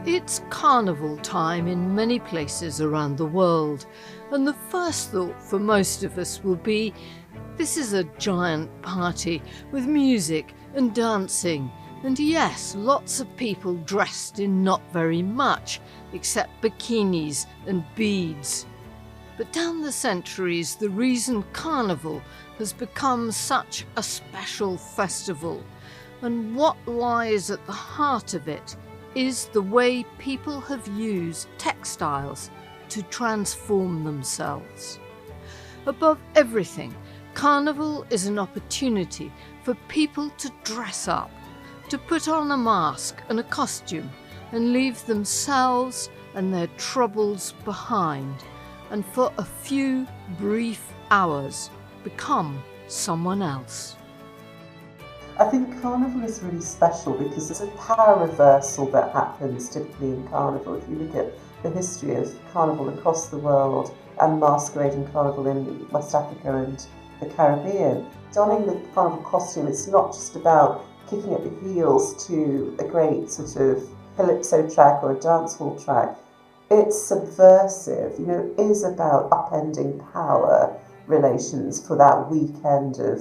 It's carnival time in many places around the world, and the first thought for most of us will be, this is a giant party with music and dancing, and yes, lots of people dressed in not very much except bikinis and beads. But down the centuries, the reason Carnival has become such a special festival, and what lies at the heart of it, is the way people have used textiles to transform themselves. Above everything, Carnival is an opportunity for people to dress up, to put on a mask and a costume and leave themselves and their troubles behind, and for a few brief hours become someone else. I think Carnival is really special because there's a power reversal that happens typically in Carnival. If you look at the history of Carnival across the world and masquerading Carnival in West Africa and the Caribbean, donning the Carnival costume, it's not just about kicking up your heels to a great sort of calypso track or a dancehall track. It's subversive, it is about upending power relations for that weekend of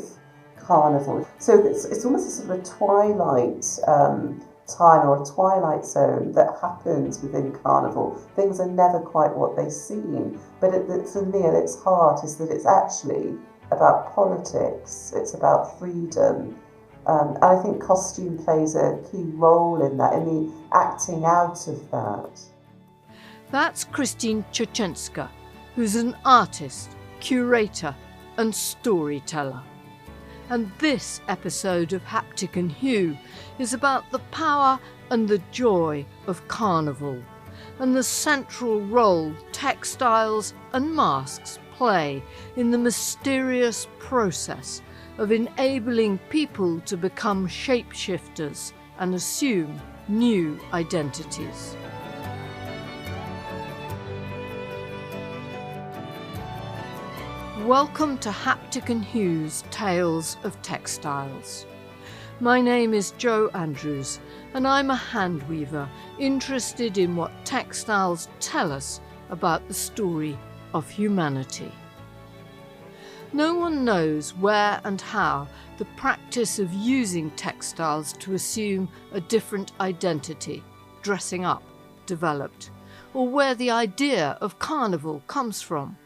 Carnival. So it's almost a sort of a twilight time or a twilight zone that happens within Carnival. Things are never quite what they seem, but for me at its heart is that it's actually about politics, it's about freedom, and I think costume plays a key role in that, in the acting out of that. That's Christine Czerczenska, who's an artist, curator and storyteller. And this episode of Haptic and Hue is about the power and the joy of Carnival, and the central role textiles and masks play in the mysterious process of enabling people to become shapeshifters and assume new identities. Welcome to Haptic and Hue's Tales of Textiles. My name is Jo Andrews, and I'm a hand weaver interested in what textiles tell us about the story of humanity. No one knows where and how the practice of using textiles to assume a different identity, dressing up, developed, or where the idea of Carnival comes from.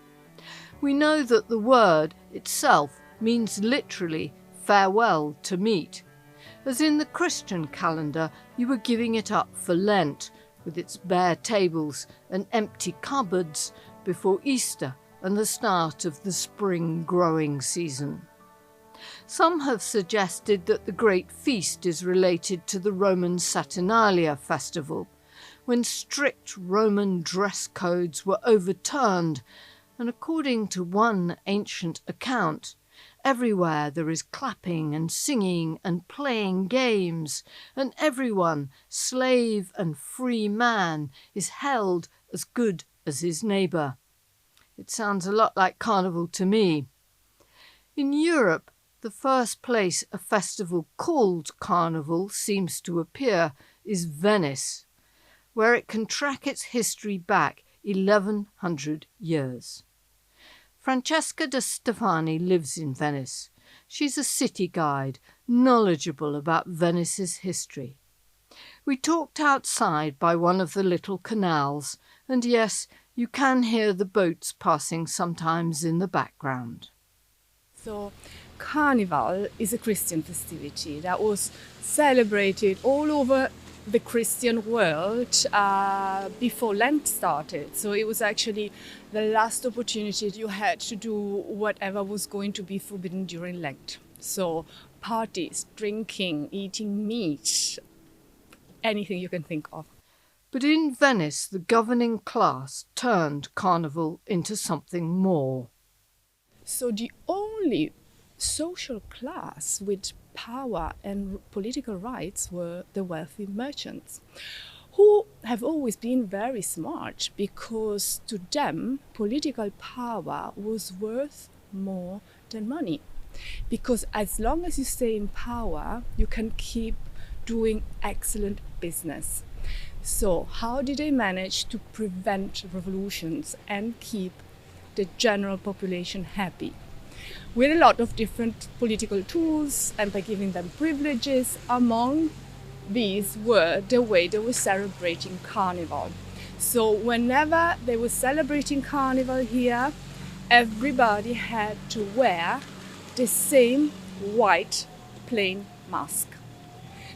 We know that the word itself means literally farewell to meat, as in the Christian calendar you were giving it up for Lent, with its bare tables and empty cupboards before Easter and the start of the spring growing season. Some have suggested that the great feast is related to the Roman Saturnalia festival, when strict Roman dress codes were overturned, and according to one ancient account, everywhere there is clapping and singing and playing games, and everyone, slave and free man, is held as good as his neighbour. It sounds a lot like Carnival to me. In Europe, the first place a festival called Carnival seems to appear is Venice, where it can track its history back 1100 years. Francesca de Stefani lives in Venice. She's a city guide, knowledgeable about Venice's history. We talked outside by one of the little canals, and yes, you can hear the boats passing sometimes in the background. So, Carnival is a Christian festivity that was celebrated all over the Christian world before Lent started. So it was actually the last opportunity you had to do whatever was going to be forbidden during Lent. So parties, drinking, eating meat, anything you can think of. But in Venice, the governing class turned Carnival into something more. So the only social class with power and political rights were the wealthy merchants, who have always been very smart, because to them political power was worth more than money. Because as long as you stay in power, you can keep doing excellent business. So how did they manage to prevent revolutions and keep the general population happy? With a lot of different political tools and by giving them privileges. Among these were the way they were celebrating Carnival. So whenever they were celebrating Carnival here, everybody had to wear the same white plain mask.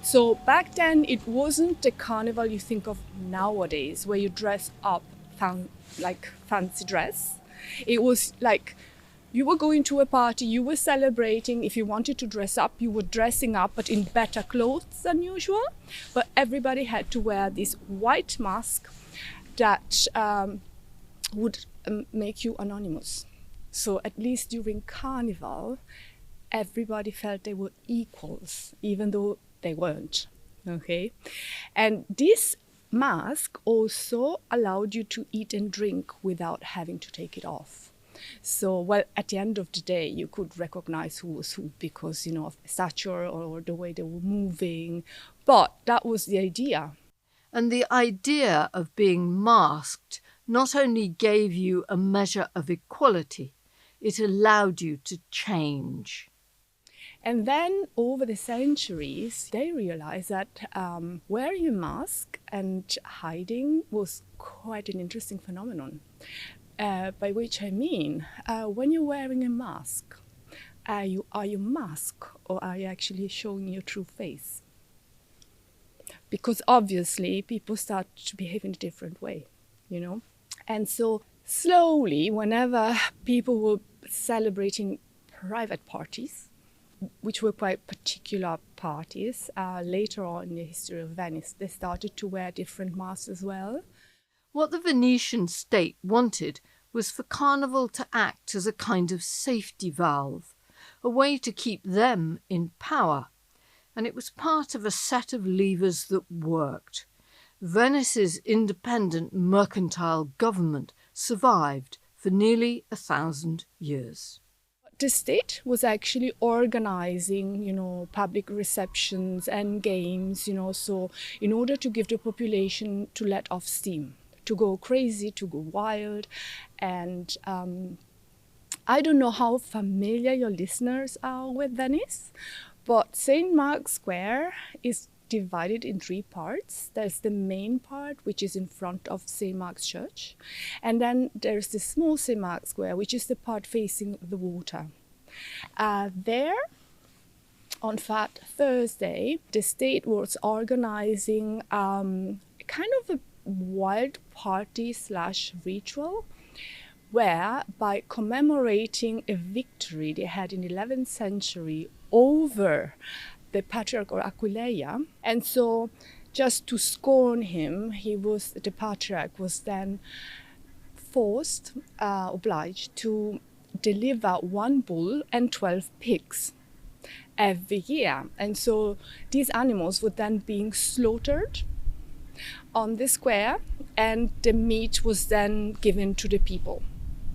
So back then it wasn't the carnival you think of nowadays where you dress up like fancy dress. It was like you were going to a party, you were celebrating. If you wanted to dress up, you were dressing up, but in better clothes than usual. But everybody had to wear this white mask that would make you anonymous. So at least during Carnival, everybody felt they were equals, even though they weren't. Okay, and this mask also allowed you to eat and drink without having to take it off. So, well, at the end of the day, you could recognize who was who because, you know, of stature or the way they were moving. But that was the idea. And the idea of being masked not only gave you a measure of equality, it allowed you to change. And then over the centuries, they realized that wearing a mask and hiding was quite an interesting phenomenon. By which I mean, when you're wearing a mask, are you masked or are you actually showing your true face? Because obviously people start to behave in a different way, you know? And so slowly, whenever people were celebrating private parties, which were quite particular parties, later on in the history of Venice, they started to wear different masks as well. What the Venetian state wanted was for Carnival to act as a kind of safety valve, a way to keep them in power. And it was part of a set of levers that worked. Venice's independent mercantile government survived for nearly 1,000 years. The state was actually organizing, you know, public receptions and games, you know, so in order to give the population to let off steam, to go crazy, to go wild. And I don't know how familiar your listeners are with Venice, but St. Mark's Square is divided in 3 parts. There's the main part, which is in front of St. Mark's Church. And then there's the small St. Mark's Square, which is the part facing the water. There, on Fat Thursday, the state was organizing kind of a wild party / ritual where, by commemorating a victory they had in the 11th century over the Patriarch or Aquileia, and so just to scorn him, the Patriarch was then obliged to deliver 1 bull and 12 pigs every year. And so these animals were then being slaughtered on the square, and the meat was then given to the people.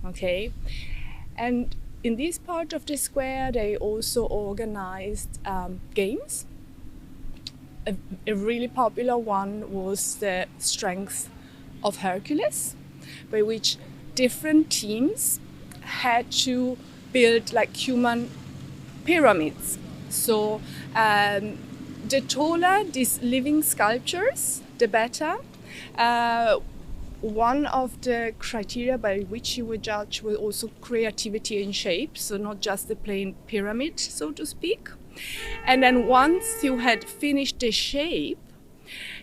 Okay, and in this part of the square, they also organized games. A really popular one was the Strength of Hercules, by which different teams had to build like human pyramids. So the taller these living sculptures, the better. One of the criteria by which you were judged was also creativity in shape, so not just the plain pyramid, so to speak. And then once you had finished the shape,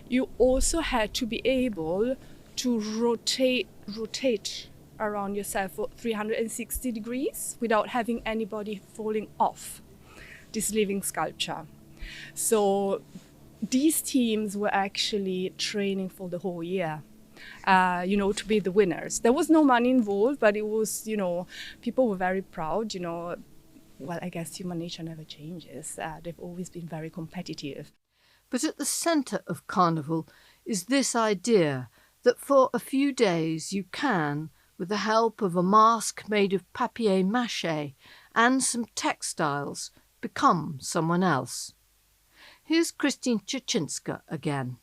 you also had to be able to rotate around yourself for 360 degrees without having anybody falling off this living sculpture. So these teams were actually training for the whole year. To be the winners. There was no money involved, but it was, people were very proud, Well, I guess human nature never changes. They've always been very competitive. But at the centre of Carnival is this idea that for a few days you can, with the help of a mask made of papier-mâché and some textiles, become someone else. Here's Christine Czyczynska again.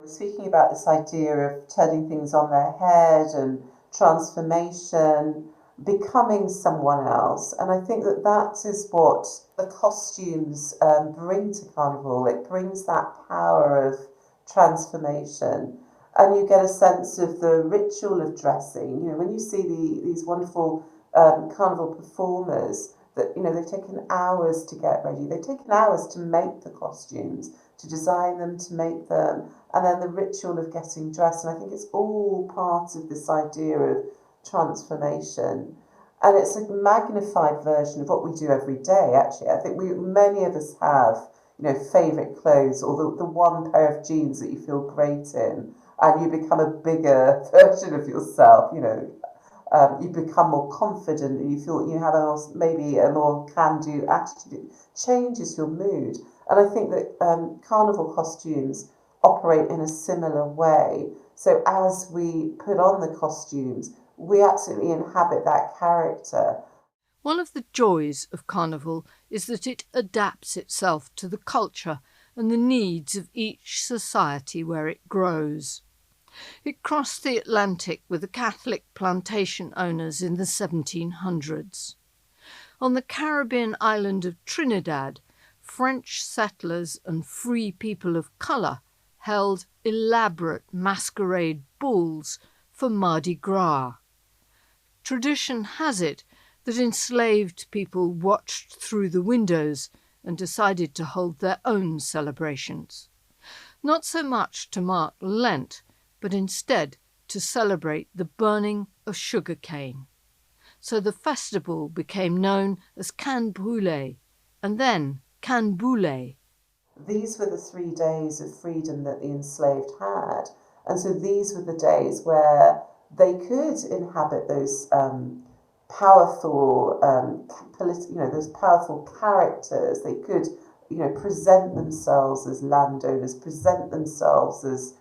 Speaking about this idea of turning things on their head and transformation, becoming someone else, and I think that that is what the costumes bring to Carnival. It brings that power of transformation, and you get a sense of the ritual of dressing. You know, when you see these wonderful Carnival performers, that, you know, they've taken hours to get ready, they've taken hours to make the costumes, to design them, to make them, and then the ritual of getting dressed. And I think it's all part of this idea of transformation. And it's a magnified version of what we do every day, actually. I think many of us have, you know, favourite clothes, or the one pair of jeans that you feel great in, and you become a bigger version of yourself, you know. You become more confident, and you feel you have maybe a more can-do attitude. It changes your mood. And I think that Carnival costumes operate in a similar way. So as we put on the costumes, we absolutely inhabit that character. One of the joys of Carnival is that it adapts itself to the culture and the needs of each society where it grows. It crossed the Atlantic with the Catholic plantation owners in the 1700s. On the Caribbean island of Trinidad, French settlers and free people of colour held elaborate masquerade balls for Mardi Gras. Tradition has it that enslaved people watched through the windows and decided to hold their own celebrations. Not so much to mark Lent, but instead to celebrate the burning of sugar cane. So the festival became known as Can Brûlé, and then Can Boulé. These were the 3 days of freedom that the enslaved had. And so these were the days where they could inhabit those powerful, those powerful characters. They could, you know, present themselves as landowners, present themselves as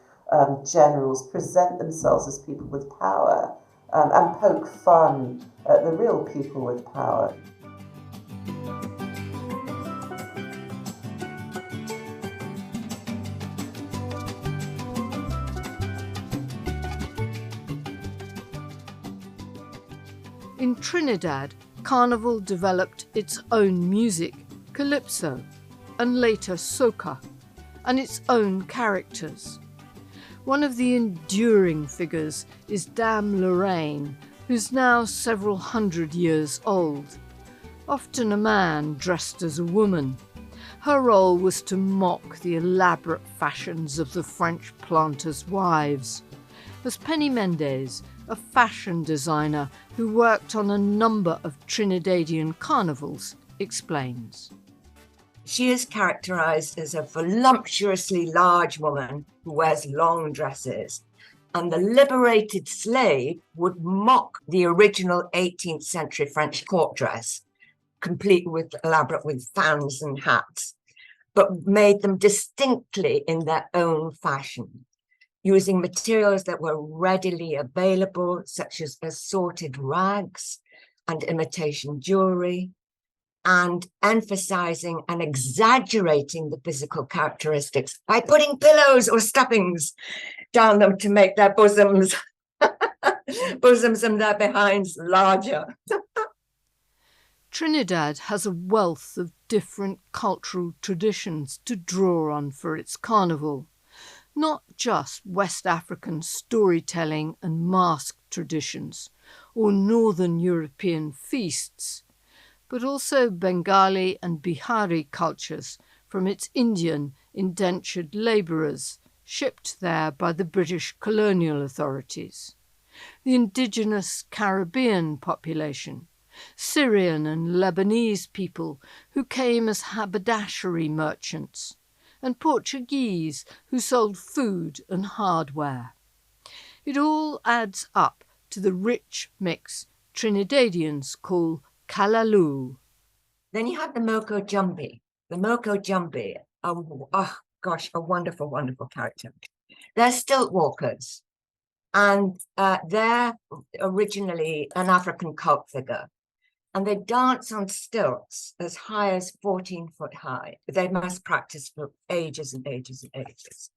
generals, present themselves as people with power, and poke fun at the real people with power. In Trinidad, Carnival developed its own music, calypso, and later soca, and its own characters. One of the enduring figures is Dame Lorraine, who's now several hundred years old. Often a man dressed as a woman. Her role was to mock the elaborate fashions of the French planters' wives. As Penny Mendes, a fashion designer who worked on a number of Trinidadian carnivals, explains. She is characterized as a voluptuously large woman who wears long dresses, and the liberated slave would mock the original 18th century French court dress, complete with elaborate with fans and hats, but made them distinctly in their own fashion, using materials that were readily available, such as assorted rags and imitation jewelry, and emphasizing and exaggerating the physical characteristics by putting pillows or stuffings down them to make their bosoms and their behinds larger. Trinidad has a wealth of different cultural traditions to draw on for its carnival. Not just West African storytelling and mask traditions, or Northern European feasts, but also Bengali and Bihari cultures from its Indian indentured labourers shipped there by the British colonial authorities, the indigenous Caribbean population, Syrian and Lebanese people who came as haberdashery merchants, and Portuguese who sold food and hardware. It all adds up to the rich mix Trinidadians call Kalaloo. Then you have the Moko Jumbi. The Moko Jumbi, a wonderful, wonderful character. They're stilt walkers, and they're originally an African cult figure. And they dance on stilts as high as 14 foot high. They must practice for ages and ages and ages.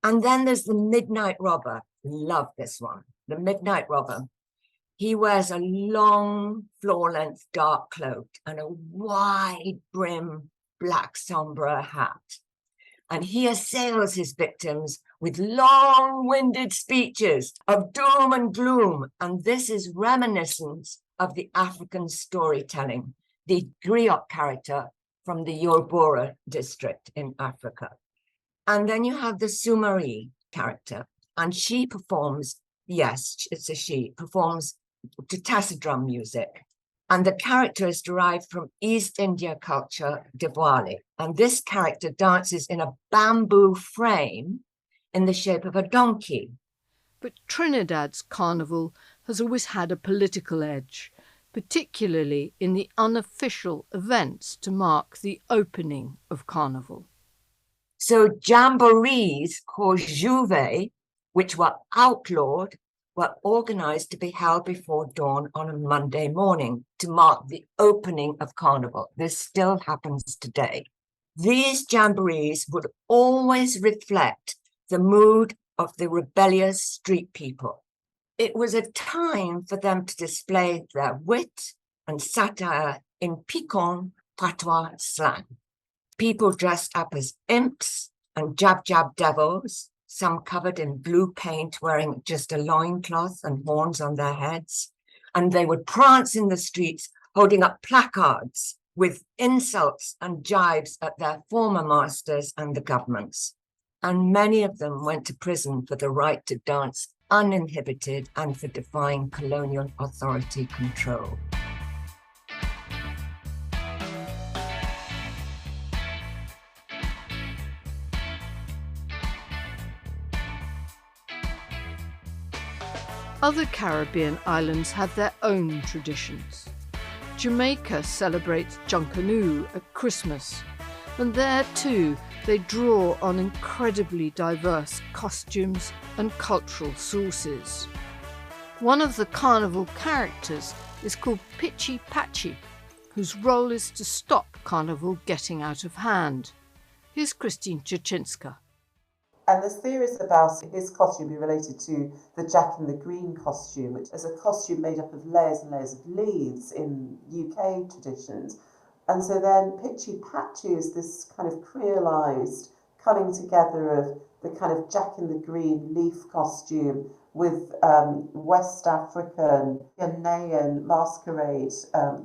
And then there's the midnight robber. Love this one. The midnight robber. He wears a long, floor-length dark cloak and a wide brim black sombre hat. And he assails his victims with long-winded speeches of doom and gloom. And this is reminiscent of the African storytelling, the griot character from the Yoruba district in Africa. And then you have the Sumari character, and she performs, yes, it's a she, performs to tassadrum music. And the character is derived from East India culture, Diwali. And this character dances in a bamboo frame in the shape of a donkey. But Trinidad's carnival has always had a political edge, particularly in the unofficial events to mark the opening of carnival. So jamborees called Juve, which were outlawed, were organized to be held before dawn on a Monday morning to mark the opening of carnival. This still happens today. These jamborees would always reflect the mood of the rebellious street people. It was a time for them to display their wit and satire in piquant patois slang. People dressed up as imps and jab-jab devils, some covered in blue paint, wearing just a loincloth and horns on their heads. And they would prance in the streets, holding up placards with insults and jibes at their former masters and the governments. And many of them went to prison for the right to dance uninhibited and for defying colonial authority control. Other Caribbean islands have their own traditions. Jamaica celebrates Junkanoo at Christmas, and there too they draw on incredibly diverse costumes and cultural sources. One of the carnival characters is called Pitchy Patchy, whose role is to stop carnival getting out of hand. Here's Christine Czerczynska. And there's theories about his costume being related to the Jack in the Green costume, which is a costume made up of layers and layers of leaves in UK traditions. And so then Pitchy Patchy is this kind of creolised coming together of the kind of Jack in the Green leaf costume with West African, Ghanaian masquerade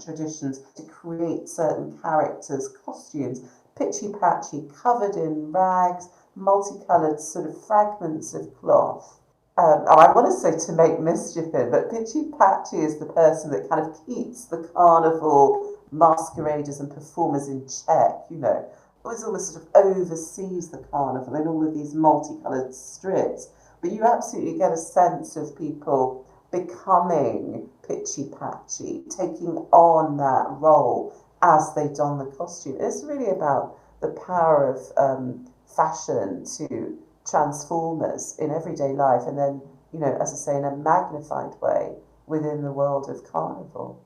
traditions to create certain characters' costumes. Pitchy Patchy covered in rags, multicoloured sort of fragments of cloth. I want to say to make mischief in, but Pitchy Patchy is the person that kind of keeps the carnival masqueraders and performers in check, you know. Always almost sort of oversees the carnival in all of these multicoloured strips. But you absolutely get a sense of people becoming Pitchy Patchy, taking on that role as they don the costume. It's really about the power of fashion to transform us in everyday life, and then, you know, as I say, in a magnified way within the world of carnival.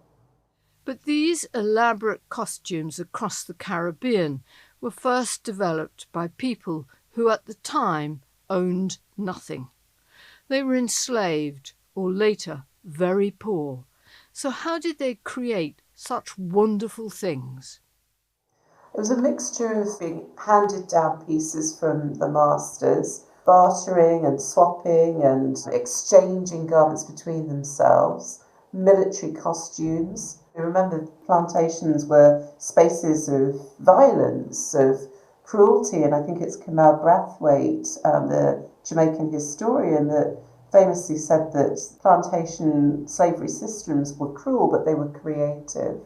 But these elaborate costumes across the Caribbean were first developed by people who at the time owned nothing. They were enslaved, or later very poor. So how did they create such wonderful things? It was a mixture of being handed down pieces from the masters, bartering and swapping and exchanging garments between themselves, military costumes. Remember, plantations were spaces of violence, of cruelty, and I think it's Kamal Brathwaite, the Jamaican historian, that famously said that plantation slavery systems were cruel, but they were creative.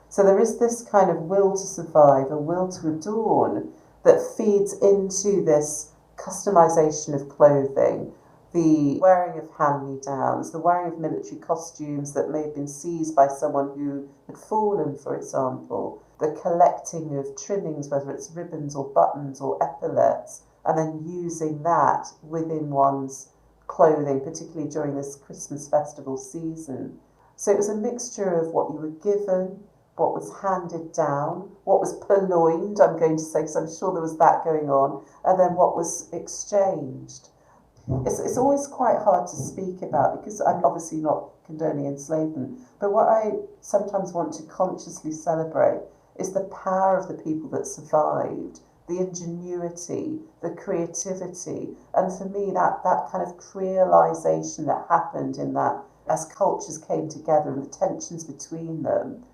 So there is this kind of will to survive, a will to adorn, that feeds into this customization of clothing, the wearing of hand-me-downs, the wearing of military costumes that may have been seized by someone who had fallen, for example, the collecting of trimmings, whether it's ribbons or buttons or epaulets, and then using that within one's clothing, particularly during this Christmas festival season. So it was a mixture of what you were given, what was handed down, what was purloined, I'm going to say, because I'm sure there was that going on, and then what was exchanged. It's always quite hard to speak about because I'm obviously not condoning enslavement, but what I sometimes want to consciously celebrate is the power of the people that survived, the ingenuity, the creativity, and for me that kind of creolization that happened in that as cultures came together and the tensions between them,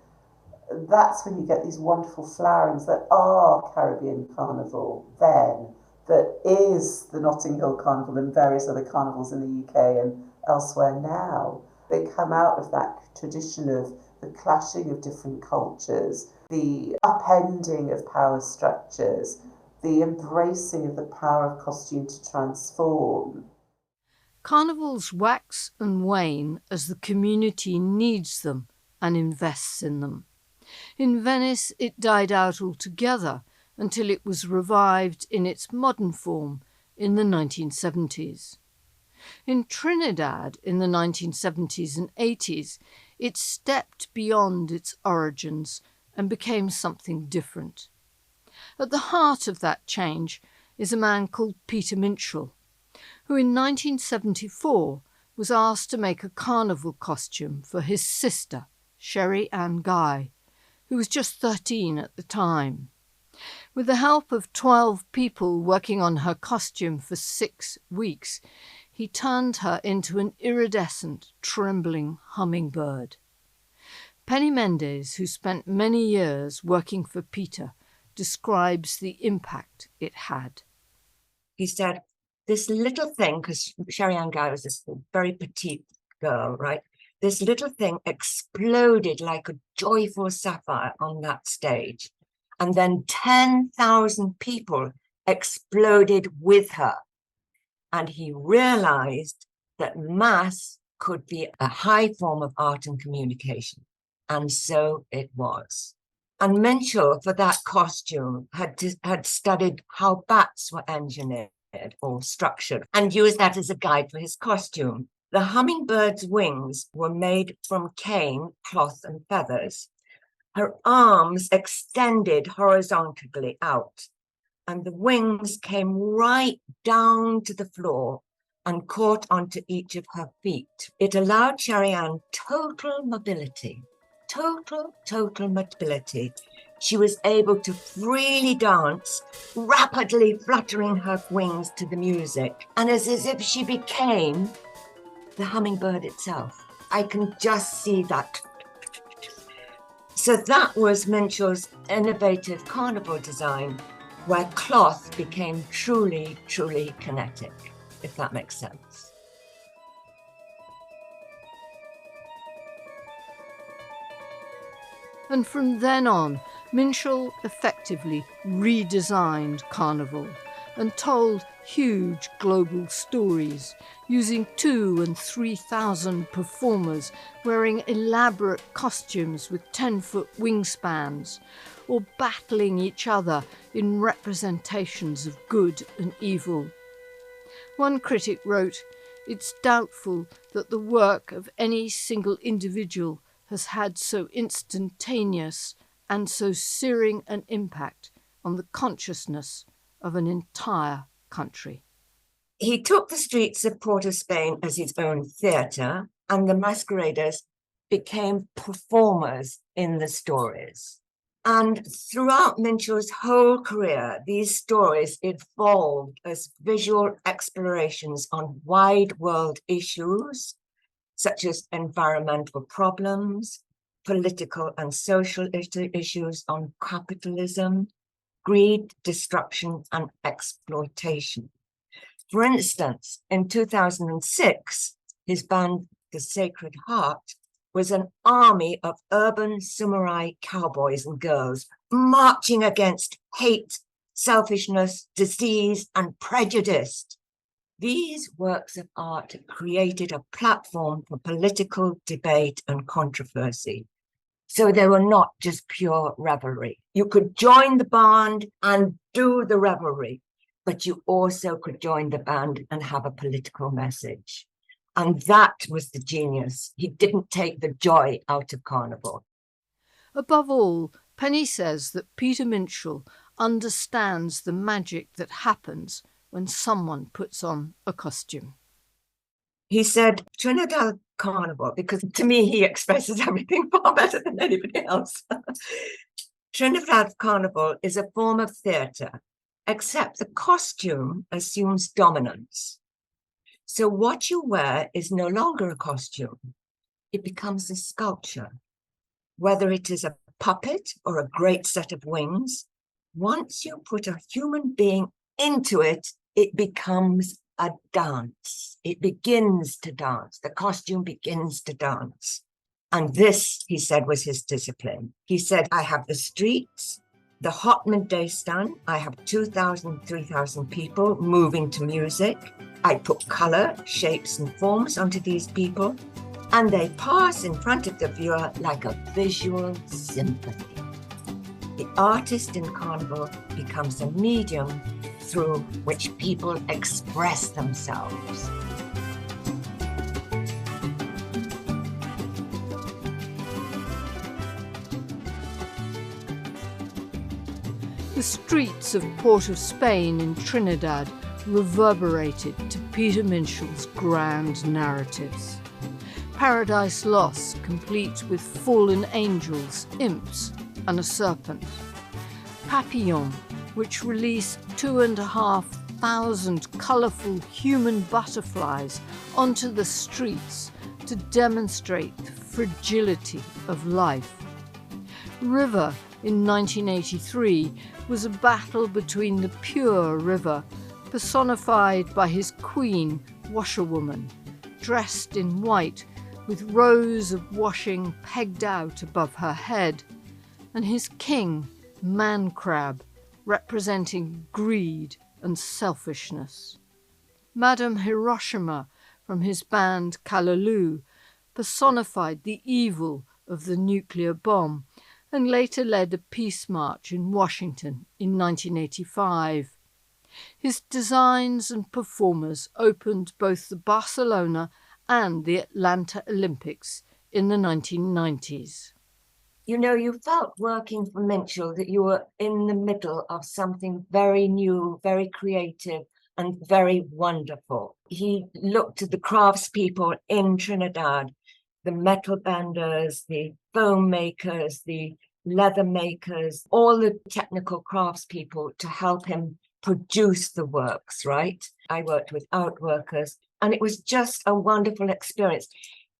that's when you get these wonderful flowerings that are Caribbean Carnival then, that is the Notting Hill Carnival and various other carnivals in the UK and elsewhere now. They come out of that tradition of the clashing of different cultures, the upending of power structures, the embracing of the power of costume to transform. Carnivals wax and wane as the community needs them and invests in them. In Venice, it died out altogether until it was revived in its modern form in the 1970s. In Trinidad in the 1970s and 80s, it stepped beyond its origins and became something different. At the heart of that change is a man called Peter Minshall, who in 1974 was asked to make a carnival costume for his sister, Sherry Ann Guy, who was just 13 at the time. With the help of 12 people working on her costume for 6 weeks, he turned her into an iridescent, trembling hummingbird. Penny Mendes, who spent many years working for Peter, describes the impact it had. He said, this little thing, because Sherry Ann Guy was this very petite girl, right? This little thing exploded like a joyful sapphire on that stage. And then 10,000 people exploded with her. And he realized that mass could be a high form of art and communication. And so it was. And Minshall, for that costume, had studied how bats were engineered or structured and used that as a guide for his costume. The hummingbird's wings were made from cane, cloth, and feathers. Her arms extended horizontally out, and the wings came right down to the floor and caught onto each of her feet. It allowed Sherry Ann total mobility. Total mobility. She was able to freely dance, rapidly fluttering her wings to the music, and as if she became the hummingbird itself. I can just see that. So that was Minshall's innovative carnival design, where cloth became truly kinetic, if that makes sense. And from then on, Minshall effectively redesigned Carnival and told huge global stories, using 2,000 and 3,000 performers wearing elaborate costumes with 10-foot wingspans, or battling each other in representations of good and evil. One critic wrote, "It's doubtful that the work of any single individual has had so instantaneous and so searing an impact on the consciousness of an entire country." He took the streets of Port of Spain as his own theatre, and the masqueraders became performers in the stories. And throughout Minshall's whole career, these stories evolved as visual explorations on wide world issues, such as environmental problems, political and social issues on capitalism, greed, destruction, and exploitation. For instance, in 2006, his band, The Sacred Heart, was an army of urban samurai cowboys and girls marching against hate, selfishness, disease, and prejudice. These works of art created a platform for political debate and controversy. So they were not just pure revelry. You could join the band and do the revelry, but you also could join the band and have a political message. And that was the genius. He didn't take the joy out of Carnival. Above all, Penny says that Peter Minshall understands the magic that happens when someone puts on a costume. He said, Trinidad Carnival, because to me he expresses everything far better than anybody else. Trinidad Carnival is a form of theatre, except the costume assumes dominance. So what you wear is no longer a costume. It becomes a sculpture. Whether it is a puppet or a great set of wings, once you put a human being into it, it becomes a dance. It begins to dance. The costume begins to dance. And this, he said, was his discipline. He said, I have the streets, the hot midday stand. I have 2,000, 3,000 people moving to music. I put color, shapes, and forms onto these people, and they pass in front of the viewer like a visual symphony. The artist in Carnival becomes a medium through which people express themselves. The streets of Port of Spain in Trinidad reverberated to Peter Minshall's grand narratives. Paradise Lost, complete with fallen angels, imps, and a serpent. Papillon, which released 2,500 colourful human butterflies onto the streets to demonstrate the fragility of life. River in 1983 was a battle between the pure river, personified by his queen, washerwoman, dressed in white with rows of washing pegged out above her head, and his king, man crab, representing greed and selfishness. Madame Hiroshima, from his band Callaloo, personified the evil of the nuclear bomb and later led a peace march in Washington in 1985. His designs and performers opened both the Barcelona and the Atlanta Olympics in the 1990s. You know, you felt working for Minshall that you were in the middle of something very new, very creative, and very wonderful. He looked at the craftspeople in Trinidad, the metal benders, the foam makers, the leather makers, all the technical craftspeople to help him produce the works, right? I worked with outworkers, and it was just a wonderful experience.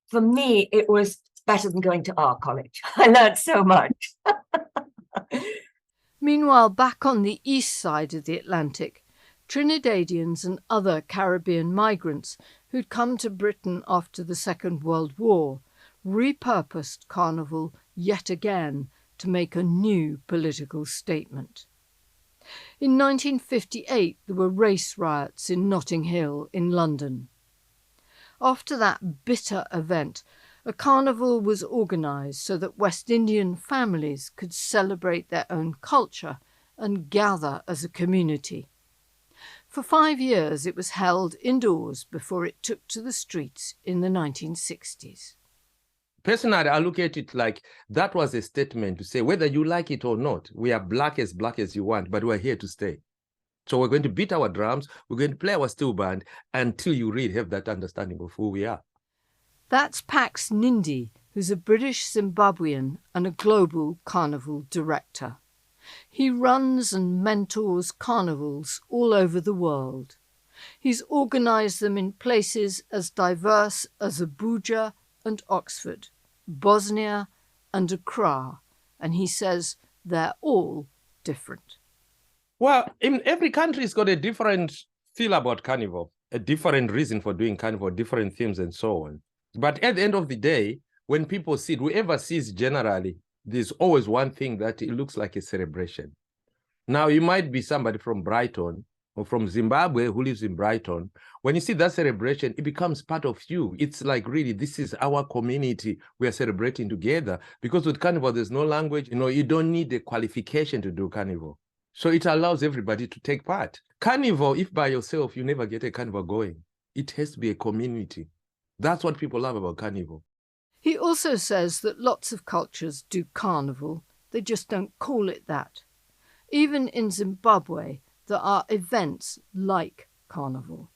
For me, it was better than going to art college. I learned so much. Meanwhile, back on the east side of the Atlantic, Trinidadians and other Caribbean migrants who'd come to Britain after the Second World War repurposed Carnival yet again to make a new political statement. In 1958, there were race riots in Notting Hill in London. After that bitter event, a carnival was organised so that West Indian families could celebrate their own culture and gather as a community. For 5 years, it was held indoors before it took to the streets in the 1960s. Personally, I look at it like that was a statement to say, whether you like it or not, we are black as you want, but we're here to stay. So we're going to beat our drums, we're going to play our steel band until you really have that understanding of who we are. That's Pax Nindi, who's a British Zimbabwean and a global carnival director. He runs and mentors carnivals all over the world. He's organised them in places as diverse as Abuja and Oxford, Bosnia and Accra, and he says they're all different. Well, in every country's got a different feel about carnival, a different reason for doing carnival, different themes and so on. But at the end of the day, when people see it, whoever sees generally, there's always one thing that it looks like a celebration. Now, you might be somebody from Brighton or from Zimbabwe who lives in Brighton. When you see that celebration, it becomes part of you. It's like, really, this is our community. We are celebrating together. Because with carnival, there's no language. You know, you don't need a qualification to do carnival. So it allows everybody to take part. Carnival, if by yourself, you never get a carnival going. It has to be a community. That's what people love about carnival. He also says that lots of cultures do carnival, they just don't call it that. Even in Zimbabwe, there are events like carnival.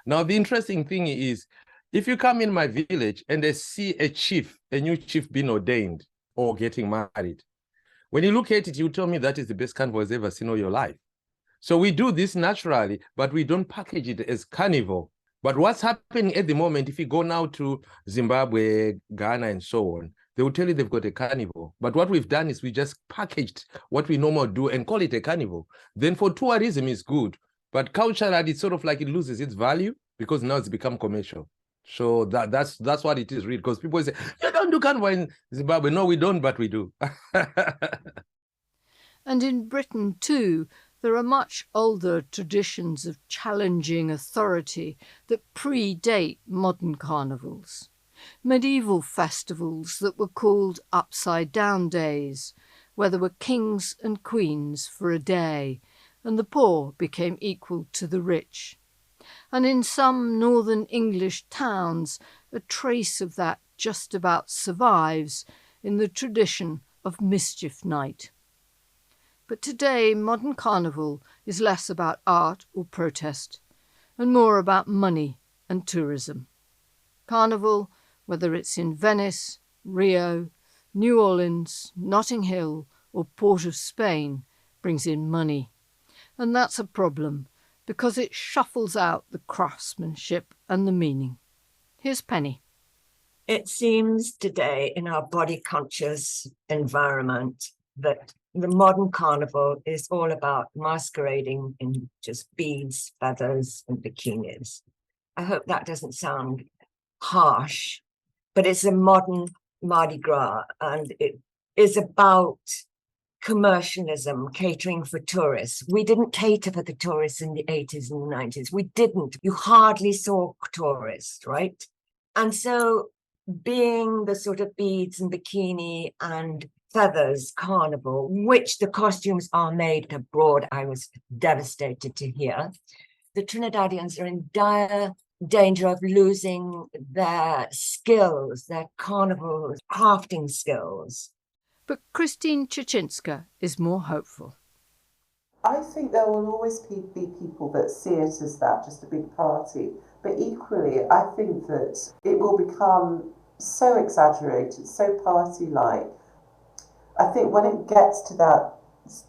Now, the interesting thing is, if you come in my village and they see a new chief being ordained or getting married, when you look at it, you tell me that is the best carnival you've ever seen all your life. So we do this naturally, but we don't package it as carnival. But what's happening at the moment, if you go now to Zimbabwe, Ghana, and so on, they will tell you they've got a carnival. But what we've done is we just packaged what we normally do and call it a carnival. Then for tourism, it's good. But culturally, it's sort of like it loses its value because now it's become commercial. So that's what it is, really. Because people say, you don't do carnival in Zimbabwe. No, we don't, but we do. And in Britain, too, there are much older traditions of challenging authority that predate modern carnivals. Medieval festivals that were called upside-down days, where there were kings and queens for a day, and the poor became equal to the rich. And in some northern English towns, a trace of that just about survives in the tradition of Mischief Night. But today, modern carnival is less about art or protest, and more about money and tourism. Carnival, whether it's in Venice, Rio, New Orleans, Notting Hill, or Port of Spain, brings in money. And that's a problem, because it shuffles out the craftsmanship and the meaning. Here's Penny. It seems today in our body-conscious environment that the modern carnival is all about masquerading in just beads, feathers, and bikinis. I hope that doesn't sound harsh, but it's a modern Mardi Gras, and it is about commercialism, catering for tourists. We didn't cater for the tourists in the 80s and the 90s. We didn't. You hardly saw tourists, right? And so being the sort of beads and bikini and feathers carnival, which the costumes are made abroad, I was devastated to hear. The Trinidadians are in dire danger of losing their skills, their carnival crafting skills. But Christine Chichinska is more hopeful. I think there will always be people that see it as that, just a big party. But equally, I think that it will become so exaggerated, so party-like. I think when it gets to that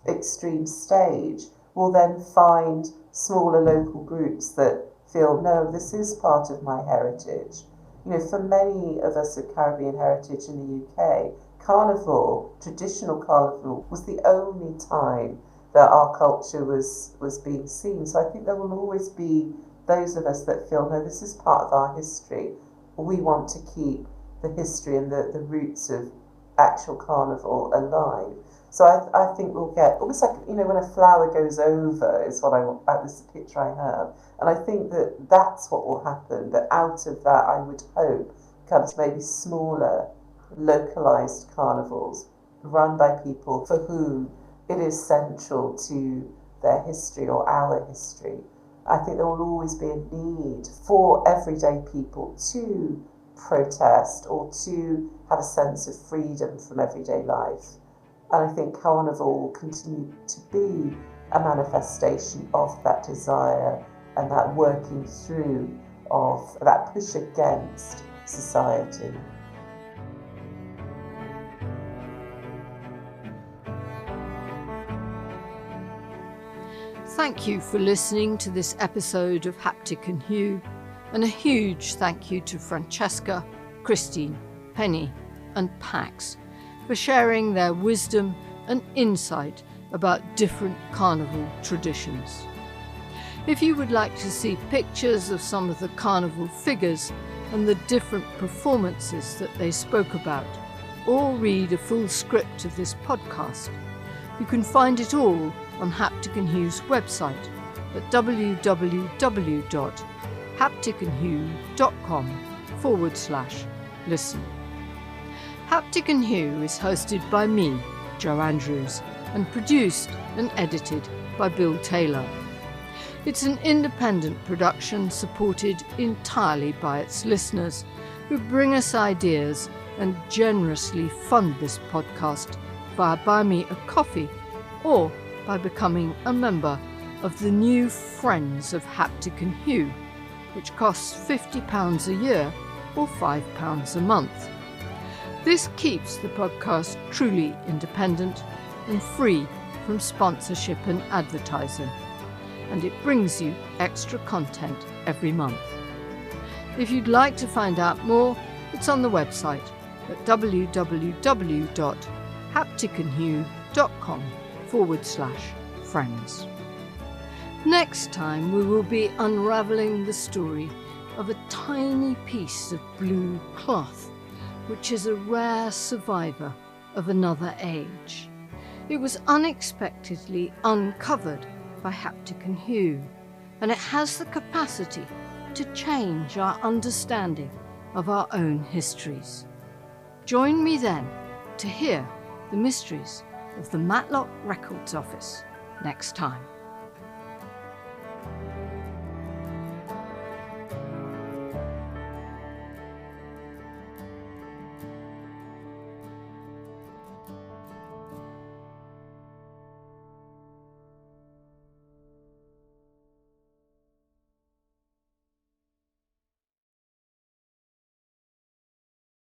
extreme stage, we'll then find smaller local groups that feel, no, this is part of my heritage. You know, for many of us of Caribbean heritage in the UK, carnival, traditional carnival, was the only time that our culture was being seen. So I think there will always be those of us that feel, no, this is part of our history. We want to keep the history and the roots of actual carnival alive. So I think we'll get almost like, you know, when a flower goes over is what I want, this picture I have. And I think that that's what will happen, that out of that I would hope comes maybe smaller localised carnivals run by people for whom it is central to their history or our history. I think there will always be a need for everyday people to protest or to have a sense of freedom from everyday life. And I think carnival will continue to be a manifestation of that desire and that working through of that push against society. Thank you for listening to this episode of Haptic and Hue, and a huge thank you to Francesca, Christine, Penny and Pax for sharing their wisdom and insight about different carnival traditions. If you would like to see pictures of some of the carnival figures and the different performances that they spoke about, or read a full script of this podcast, you can find it all on Haptic and Hue's website at www.hapticandhue.com/listen. Haptic and Hue is hosted by me, Jo Andrews, and produced and edited by Bill Taylor. It's an independent production supported entirely by its listeners, who bring us ideas and generously fund this podcast via Buy Me a Coffee or by becoming a member of the new Friends of Haptic and Hue, which costs £50 a year or £5 a month. This keeps the podcast truly independent and free from sponsorship and advertising, and it brings you extra content every month. If you'd like to find out more, it's on the website at www.hapticandhue.com/friends. Next time we will be unravelling the story of a tiny piece of blue cloth, which is a rare survivor of another age. It was unexpectedly uncovered by Haptic and Hue, and it has the capacity to change our understanding of our own histories. Join me then to hear the mysteries of the Matlock Records Office next time.